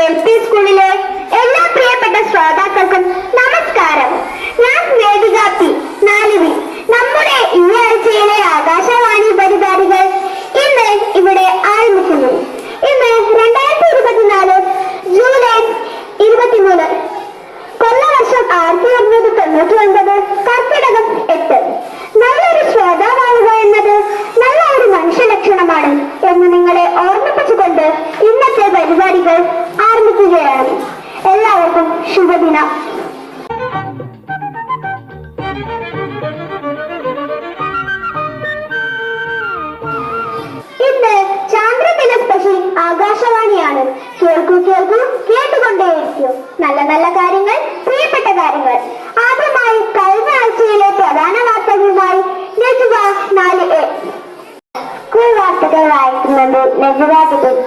LP സ്കൂളിലെ എല്ലാ പ്രിയപ്പെട്ട ശ്രോതാക്കൾക്കും നമസ്കാരം. ഞാൻ വേദിക പി. 4 നമ്മുടെ ഈ ആഴ്ചയിലെ ആകാശവാണി പരിപാടികൾ ഇന്ന് ഇവിടെ ആരംഭിക്കുന്നു. ഇന്ന് 2024 ജൂലൈ 23, കൊല്ലവർഷം 1999, കർക്കിടകം 8. നല്ലൊരു ശ്രോതാവാവുക എന്നത് നല്ല ഒരു മനുഷ്യലക്ഷണമാണ് എന്ന് നിങ്ങളെ ഓർമ്മിപ്പിച്ചുകൊണ്ട് ഇന്നത്തെ പരിപാടികൾ ആരംഭിക്കുകയാണ്. എല്ലാവർക്കും ശുഭദിനം. ഇന്ന് ചാന്ദ്രദിന സ്പെഷ്യൽ ആകാശവാണിയാണ്. കേൾക്കൂ കേൾക്കൂ, കേട്ടുകൊണ്ടേയിരിക്കും നല്ല നല്ല കാര്യങ്ങൾ, പ്രിയപ്പെട്ട കാര്യങ്ങൾ. ആദ്യമായി കഴിഞ്ഞ ആഴ്ചയിലെ പ്രധാന വാർത്തകളുമായി നജുവ 4A. സ്കൂൾ വാർത്തകൾ വായിക്കുന്നത് നജുവ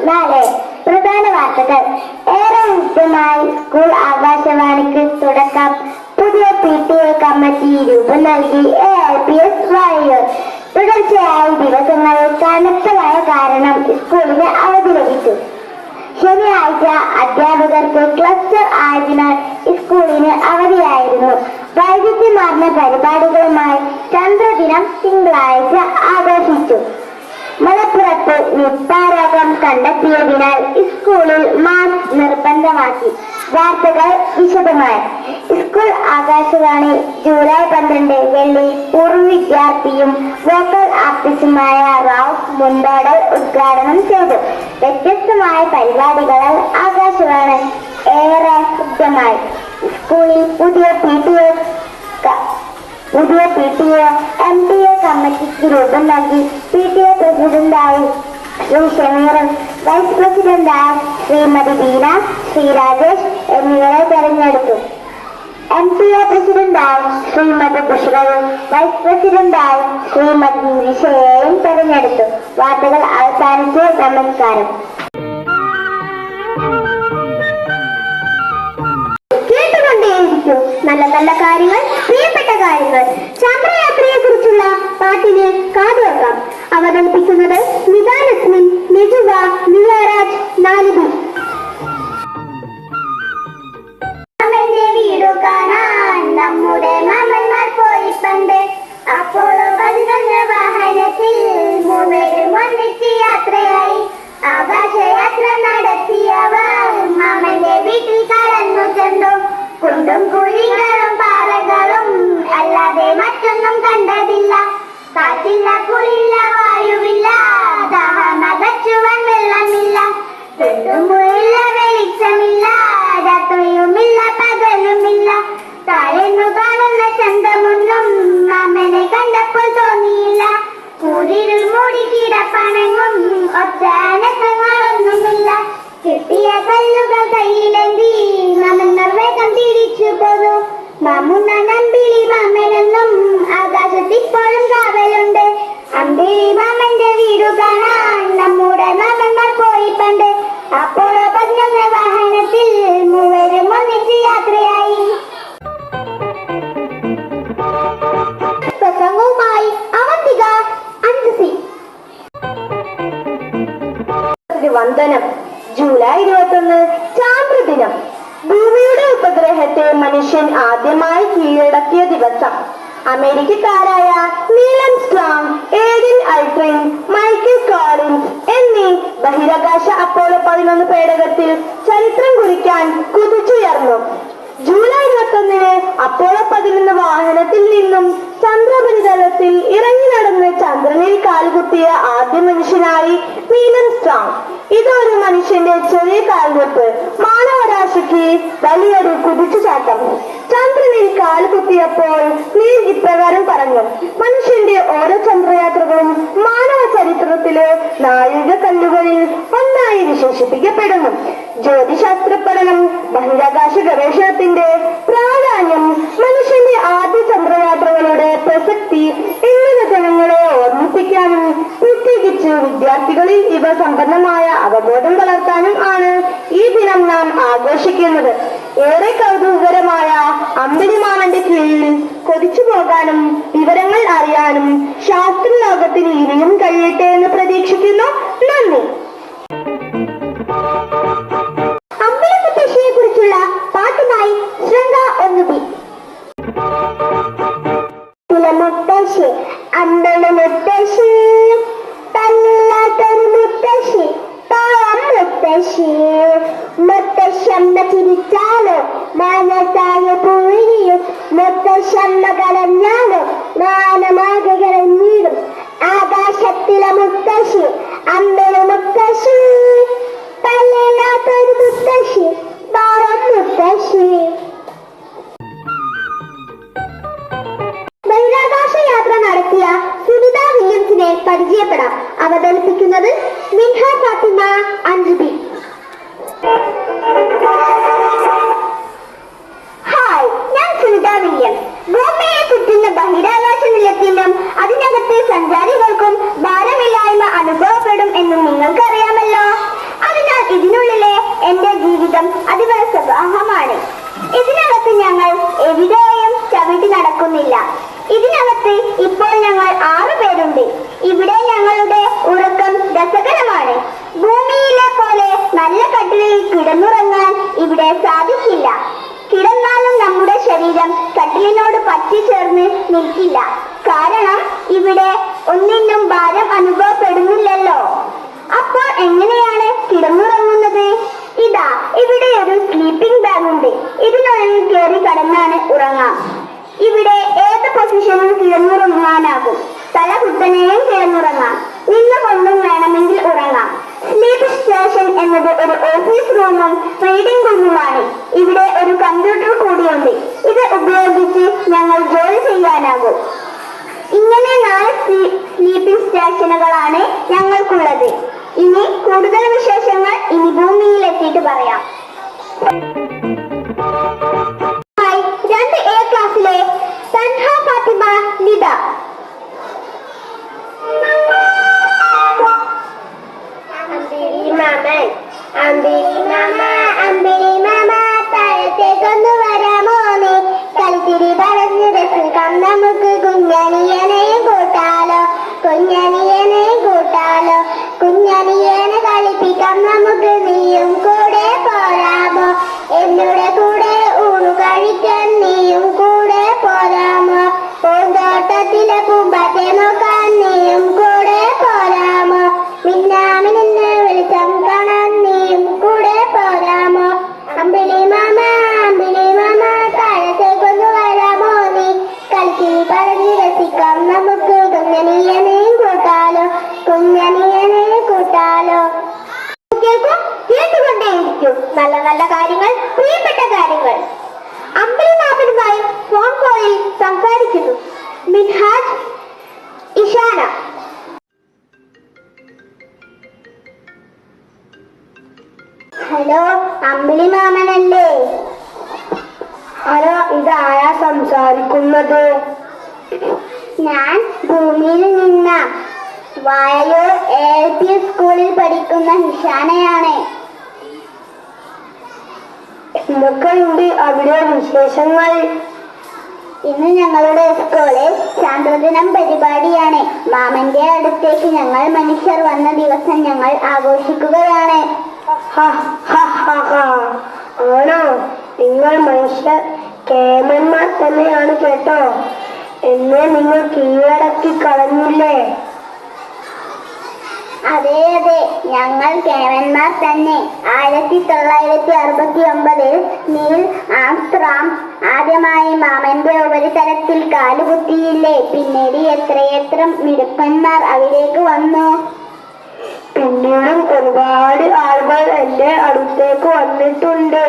4. പ്രധാന വാർത്തകൾ. ഏറെ ഹൃദ്യമായി സ്കൂൾ ആകാശവാണിക്ക് തുടക്കം. പുതിയ PTA കമ്മിറ്റി രൂപം നൽകി ALPS വായു. തുടർച്ചയായ ദിവസങ്ങളിൽ കനത്ത മഴ കാരണം സ്കൂളിന് അവധി ലഭിച്ചു. ശനിയാഴ്ച അധ്യാപകർക്ക് ക്ലസ്റ്റർ ആയതിനാൽ സ്കൂളിന് അവധിയായിരുന്നു. വൈവിധ്യമാർന്ന പരിപാടികളുമായി ചന്ദ്രദിനം തിങ്കളാഴ്ച ആഘോഷിച്ചു. മലപ്പുറത്ത് നിപ്പ രോഗം കണ്ടെത്തിയതിനാൽ സ്കൂളിൽ മാസ്ക് നിർബന്ധമാക്കി. വാർത്തകൾ വിശദമായി. സ്കൂൾ ആകാശവാണി ജൂലൈ 12 വെള്ളി പൂർവ്വ വിദ്യാർത്ഥിയും വോക്കൽ ആർട്ടിസ്റ്റുമായ റാഫ് മുണ്ടോടൽ ഉദ്ഘാടനം ചെയ്തു. വ്യത്യസ്തമായ പരിപാടികളാൽ ആകാശവാണി ഏറെ ഹൃദ്യമായി. സ്കൂളിൽ പുതിയ PTA MTA കമ്മിറ്റിക്ക് രൂപം നൽകി. PTA പ്രസിഡന്റായി ശ്രീ ഷമീറും വൈസ് പ്രസിഡന്റായി ശ്രീമതി ബീന, ശ്രീ രാജേഷ് എന്നിവരെ തെരഞ്ഞെടുത്തു. MTA പ്രസിഡന്റായി ശ്രീമതി ബുഷ്റയും വൈസ് പ്രസിഡന്റായി ശ്രീമതി നിഷയെയും തെരഞ്ഞെടുത്തു. വാർത്തകൾ അവസാനിച്ച്. നമസ്കാരം. കേട്ടുകൊണ്ടേയിരിക്കും നല്ല നല്ല കാര്യങ്ങൾ, പ്രിയപ്പെട്ട കാര്യങ്ങൾ. ചന്ദ്രയാത്രയെ കുറിച്ചുള്ള പാട്ടിന് കാതുവെക്കാം. അവതരിപ്പിക്കുന്നത് നിത ലക്ഷ്മി, നിജുവ, നിയാരാജ് 4B. മാമന്റെ വീടു കാണാൻ നമ്മുടെ മാമന്മാർ പോയി പണ്ട്. അപ്പോളോ 11 വാഹനത്തിൽ മൂവരും ഒന്നിച്ച് യാത്രയായി. ആകാശയാത്ര നടത്തിയവർ മാമന്റെ വീട്ടിൽ കടന്നു ചെന്നു. കുണ്ടും കുഴികളും പാറകളും അല്ലാതെ മറ്റൊന്നും കണ്ടതില്ല. കാറ്റില്ല, കുളില്ല, വായുവില്ല, ദാഹമകറ്റുവാൻ വെള്ളമില്ല. പെണ്ണുമുള്ള വെളിച്ചമില്ല, രാത്രിയുമില്ല, പകലുമില്ല. താഴെന്നു കാണുന്ന ചന്തമൊന്നും മാമനെ കണ്ടപ്പോൾ തോന്നിയില്ല. കൂരിരുൾ മൂടി കിടപ്പണങ്ങും ഒച്ചാനങ്ങളൊന്നുമില്ല. കിട്ടിയ കല്ലുകൾ കയ്യിലെന്തി മാമൻ നിർവേഗം തിരിച്ചു പോന്നു. മാമുന്ന നമ്പിളി മാമനെന്നും ആകാശത്തിപ്പോഴും കാവലുണ്ട്. അമ്പിളി മാമന്റെ വീടു കാണാൻ നമ്മുടെ മാമന്മാർ പോയി പണ്ട്. അപ്പോളോ 11 വാഹനത്തിൽ മൂവരും ഒന്നിച്ച് യാത്രയായി. പ്രസംഗവുമായി അവന്തിക 5C. വന്ദനം. ജൂലൈ 21 ചാന്ദ്രദിനം. ഭൂമിയുടെ ഉപഗ്രഹത്തെ മനുഷ്യൻ ആദ്യമായി കീഴടക്കിയ ദിവസം. അമേരിക്കക്കാരായ നീൽ ആംസ്ട്രോങ്, ഏഡിൻ അൾട്രിൻ, മൈക്കൽ കോളിൻസ് എന്നീ ബഹിരാകാശ അപ്പോളോ 11 പേടകത്തിൽ ചരിത്രം കുറിക്കാൻ കുതിച്ചുയർന്നു. ജൂലൈ 21 അപ്പോളോ 11 വാഹനത്തിൽ നിന്നും ചന്ദ്രോപരിതലത്തിൽ ഇറങ്ങി നടന്ന് ചന്ദ്രനിൽ കാൽകുത്തിയ ആദ്യ മനുഷ്യനായി നീൽ ആംസ്ട്രോങ്. ഇതൊരു മനുഷ്യന്റെ ചെറിയ കാൽവെപ്പ്, മാനവരാശിക്ക് വലിയൊരു കുതിച്ചുചാട്ടം. ചന്ദ്രനിൽ കാൽകുത്തിയപ്പോൾ നീൽ ഇപ്രകാരം പറഞ്ഞു: മനുഷ്യന്റെ ഓരോ ചന്ദ്രയാത്രകളും മാനവ ചരിത്രത്തിലെ നാഴിക കല്ലുകളിൽ ഒന്നായി വിശേഷിപ്പിക്കപ്പെടുന്നു. ജ്യോതിശാസ്ത്ര പഠനം, ബഹിരാകാശ ഗവേഷണത്തിന്റെ പ്രാധാന്യം, മനുഷ്യന്റെ ആദ്യ ചന്ദ്രയാത്രകളുടെ പ്രസക്തി എന്നിവ ജനങ്ങളെ ഓർമ്മിപ്പിക്കാനും പ്രത്യേകിച്ച് വിദ്യാർത്ഥികളിൽ ഇവ സംബന്ധമായ അവബോധം വളർത്താനും ആണ് ഈ ദിനം നാം ആഘോഷിക്കുന്നത്. ഏറെ കൗതുകകരമായ അമ്പിളിമാമന്റെ കീഴിൽ കൊതിച്ചു പോകാനും വിവരങ്ങൾ അറിയാനും ശാസ്ത്രലോകത്തിന് ഇനിയും കഴിയട്ടെ എന്ന് പ്രതീക്ഷിക്കുന്നു. നന്ദി. മുത്തശ്ശി ഭാരം മുത്തശ്ശി. ബഹിരാകാശ യാത്ര നടത്തിയ സുനിത വില്യംസിനെ പരിചയപ്പെടാം. അവതരിപ്പിക്കുന്നത് മിൻഹ ഫാത്തിമ അൻജുബി. ഹായ്, ഞാൻ സുനിത വില്യംസ്. ഭൂമിയെ ചുറ്റുന്ന ബഹിരാകാശ നിലയത്തിലും അതിനകത്തെ സഞ്ചാരികൾക്കും ഭാരമില്ലായ്മ അനുഭവപ്പെടും എന്നും നിങ്ങൾക്കറിയാമല്ലോ. അതിനാൽ ഇതിനുള്ളിലെ എന്റെ ജീവിതം അതിവ്യാസമാണ്. ഇതിനകത്ത് ഞങ്ങൾ എവിടെയും ചവിട്ടി നടക്കുന്നില്ല. ഇതിനകത്ത് ഇപ്പോൾ ഞങ്ങൾ 6 പേരുണ്ട്. ഇവിടെ ഞങ്ങളുടെ ഉറക്കം രസകരമാണ്. ഭൂമിയിലെ പോലെ നല്ല കട്ടിലിൽ കിടന്നുറങ്ങാൻ ഇവിടെ സാധിക്കില്ല. കിടന്നാലും നമ്മുടെ ശരീരം കട്ടിലിനോട് പറ്റിച്ചേർന്ന് നിൽക്കില്ല. കാരണം ഇവിടെ ഒന്നിനും ഭാരം അനുഭവപ്പെടുന്നില്ലല്ലോ. അപ്പോൾ എങ്ങനെയാണ് കിടന്നുറങ്ങുന്നത്? ഇതാ, ഇവിടെ ഒരു സ്ലീപ്പിംഗ് ബാഗ് ഉണ്ട്. ഇതിനുള്ളിൽ കയറി കടന്നാണ് ഉറങ്ങാം. ഇവിടെ ഏത് പൊസിഷനിൽ കിടന്നുറങ്ങാനാകും. തല കുത്തനെയും കിടന്നുറങ്ങാം. നിന്നുകൊണ്ടും വേണമെങ്കിൽ ഉറങ്ങാം. സ്ലീപ്പ് സ്റ്റേഷൻ എന്നത് ഒരു ഓഫീസ് റൂമും റീഡിംഗ് റൂമുമാണ്. ഇവിടെ ഒരു കമ്പ്യൂട്ടർ കൂടിയുണ്ട്. ഇത് ഉപയോഗിച്ച് ഞങ്ങൾ ജോലി ചെയ്യാനാകും. ഇങ്ങനെ 4 സ്ലീപ്പിംഗ് സ്റ്റേഷനുകളാണ് ഞങ്ങൾക്കുള്ളത്. ഇനി കൂടുതൽ വിശേഷങ്ങൾ ഇനി ഭൂമിയിൽ എത്തിയിട്ട് പറയാം. 2A ക്ലാസ്സിലെ തൻഹ ഫാത്തിമ നിദ. അമ്പിളി മാമ താഴത്തേക്കൊന്നു വരാമോ നീ? കളിച്ചിരി പറഞ്ഞു രസിക്കാം നമുക്ക്. കുഞ്ഞനിയനെയും കൂട്ടാലോ, കുഞ്ഞനിയനെയും കൂട്ടാലോ. കുഞ്ഞനിയനെ കളിപ്പിക്കാം നമുക്ക്. നീയും കൂടെ പോരാമോ? എന്നോട് കൂടെ ഊണു കഴിക്കാൻ നീയും കൂടെ പോരാമോ? പൂന്തോട്ടത്തിലെ പൂമ്പാറ്റെ നോക്കാൻ നീയും കൂടെ പോരാമോ? മിന്നാമിനെ വെളിച്ചം കാണാൻ നീയും കൂടെ പോരാമോ? അമ്പിളി മാമ താഴത്തേക്കൊന്നു വരാമോ നീ? കളിച്ച് പറഞ്ഞ് രസിക്കാം നമുക്ക്. കുഞ്ഞനിയനെയും കൂട്ടാലോ, കുഞ്ഞനിയനെയും കൂട്ടാലോ. കേട്ടുകൊണ്ടേയിരിക്കും നല്ല നല്ല കാര്യങ്ങൾ, പ്രിയപ്പെട്ട കാര്യങ്ങൾ. അമ്പിളി മാമനുമായി ഫോൺ കോളിൽ സംസാരിക്കുന്നു മിൻഹാജ് ഇഷാന. ഹലോ, അമ്പിളി മാമനല്ലേ? ഹലോ, ഇതാരാ സംസാരിക്കുന്നത്? ഞാൻ ഭൂമിയിൽ നിന്ന വായയൂർ ALP സ്കൂളിൽ പഠിക്കുന്ന ഹിഷാനയാണ്. എന്തൊക്കെയുണ്ട് അവിടെ വിശേഷങ്ങൾ? ഇന്ന് ഞങ്ങളുടെ സ്കൂളിൽ ചാന്ദ്രദിനം പരിപാടിയാണ്. മാമന്റെ അടുത്തേക്ക് ഞങ്ങൾ മനുഷ്യർ വന്ന ദിവസം ഞങ്ങൾ ആഘോഷിക്കുകയാണ്. ആണോ? നിങ്ങൾ മനുഷ്യർ കേമന്മാർ തന്നെയാണ് കേട്ടോ. എന്നെ നിങ്ങൾ കീഴടക്കി കളഞ്ഞില്ലേ? അതെ അതെ, ഞങ്ങൾ കേവന്മാർ തന്നെ. 1969 നീൽ ആംസ്ട്രോങ് ആദ്യമായി മാമന്റെ ഉപരിതലത്തിൽ കാലുകുത്തിയില്ലേ? പിന്നീട് എത്രയെത്ര മിടുക്കന്മാർ അവിടേക്ക് വന്നു. പിന്നീടും ഒരുപാട് ആളുകൾ എന്റെ അടുത്തേക്ക് വന്നിട്ടുണ്ട്.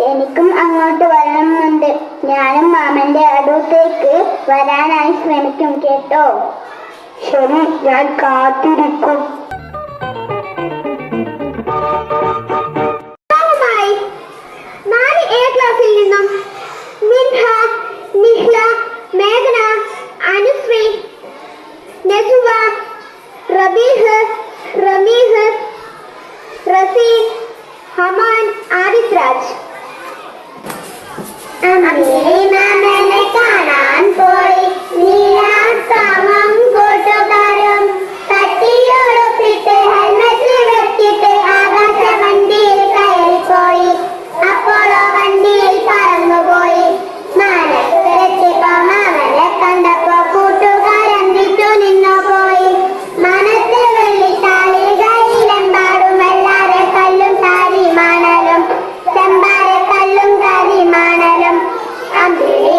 എനിക്കും അങ്ങോട്ട് വരണമെന്നുണ്ട്. ഞാനും മാമന്റെ അടുത്തേക്ക് വരാനായി ശ്രമിക്കും കേട്ടോ. ശരി, ഞാൻ കാത്തിരിക്കും. 4A ക്ലാസ്സിൽ നിന്നും മിൻഹ, നിഹ്ല, മേഘന, അനുശ്രീ, നജുവ, റബീഹ്, റമീഹ്, റസീൻ, ഹമാൻ, ആദിത്രാജ്. മാമനെ കാണാൻ പോയി നീലാത്തമം കൂട്ടുകാരും തട്ടിയോടൊപ്പിട്ട് ഹെൽമെറ്റ് വെച്ചിട്ട് ആകാശ വണ്ടിയിൽ കയറിപ്പോയി. അപ്പോളോ വണ്ടിയിൽ പറന്നുപോയി. മാനത്തിലെത്തിപ്പോ മാമനെ കണ്ടപ്പോ കൂട്ടുകാരന്തിച്ചു നിന്നു പോയി. മനത്തിൽ വെള്ളിത്താളി കയ്യിലെമ്പാടും എല്ലാരെ കല്ലും താരി മണലും ചെമ്പാരെ കല്ലും താരി മണലും. അമ്പിളി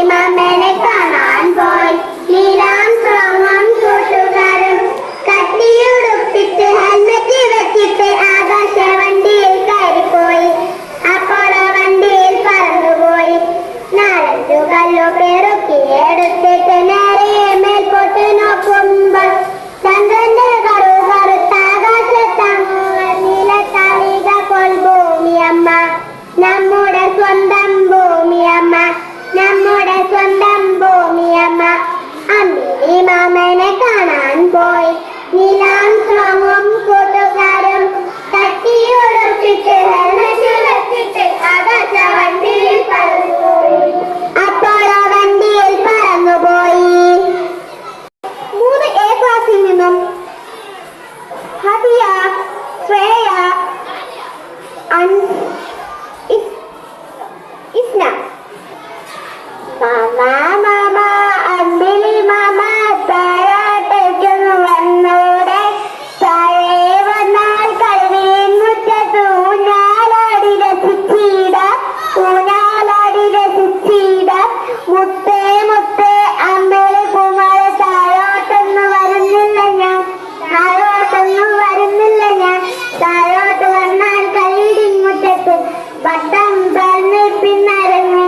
ബട്ടം പറന്ന് പിന്നരന്ന്,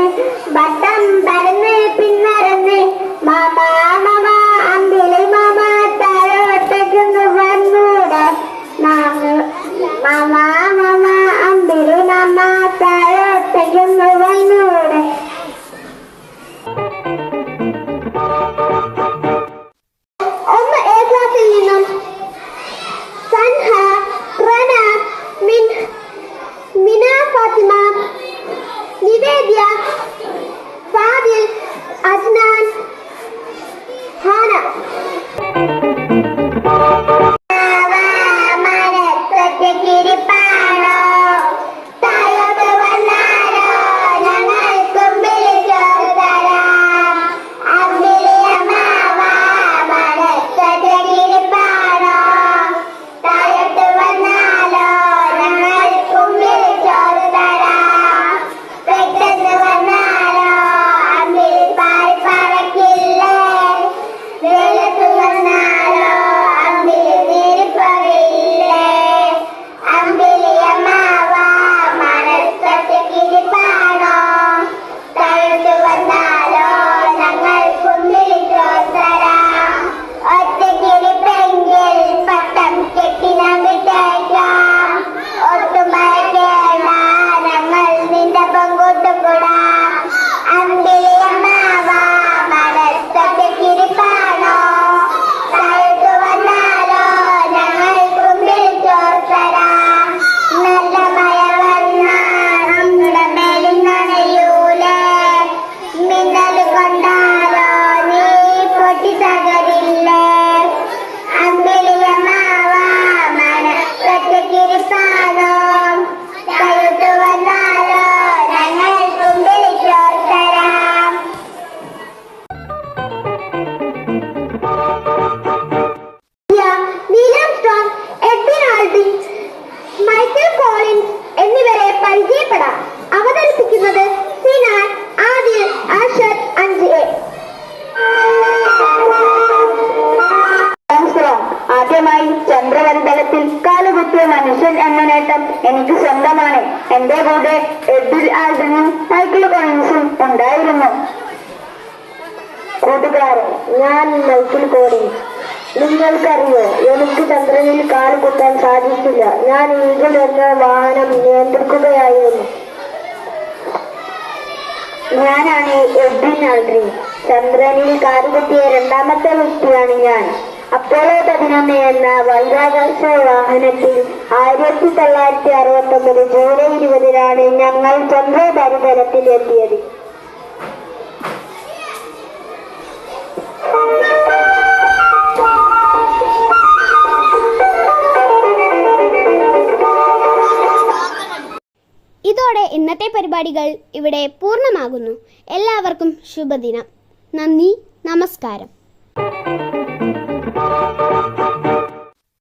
ബട്ടം പറന്ന് പിന്നരന്ന്, മാമ മാമ അമ്പിളി മാമ താഴോട്ടേക്കൊന്ന് വന്നൂടെ, മാമ മാമ അമ്പിളി മാമ താഴോട്ടേക്കൊന്ന് വന്നൂടെ. ഒന്ന് എ ക്ലാസ്സിൽ നിന്നും സൻഹ, റന, മിന ഫാത്തിമ, നിവേദ്യ, ഫാദിൽ, അസ്നാൻ, ഹാന. എന്നിവരെ പരിചയപ്പെടാം. അവതരിപ്പിക്കുന്നത് സിനാൻ, ആദിൽ, അർഷദ്, അഞ്ജലി. ആദ്യമായി ചന്ദ്രമണ്ഡലത്തിൽ കാലുകുത്തിയ മനുഷ്യൻ എന്ന നേട്ടം എനിക്ക് സ്വന്തമാണ്. എന്റെ കൂടെ എഡ്വിൻ ആൽഡനും മൈക്കിൾ കോളിൻസും ഉണ്ടായിരുന്നു. കൂട്ടുകാരൻ, ഞാൻ മൈക്കിൾ കോളിൻസ്. നിങ്ങൾക്കറിയോ, എനിക്ക് ചന്ദ്രനിൽ കാലുകുത്താൻ സാധിച്ചില്ല. ഞാൻ ഈഗിൾ എന്ന വാഹനം നിയന്ത്രിക്കുകയായിരുന്നു. ഞാനാണ് എഡ്വിൻ ആൽഡ്രിൻ. ചന്ദ്രനിൽ കാലുകുത്തിയ രണ്ടാമത്തെ വ്യക്തിയാണ് ഞാൻ. അപ്പോളോ 11 എന്ന ബഹിരാകാശ വാഹനത്തിൽ 1969 ജൂലൈ 20 ഞങ്ങൾ ചന്ദ്രോപരിതലത്തിൽ എത്തിയത്. ഇതോടെ ഇന്നത്തെ പരിപാടികൾ ഇവിടെ പൂർണ്ണമാകുന്നു. എല്ലാവർക്കും ശുഭദിനം. നന്ദി, നമസ്കാരം.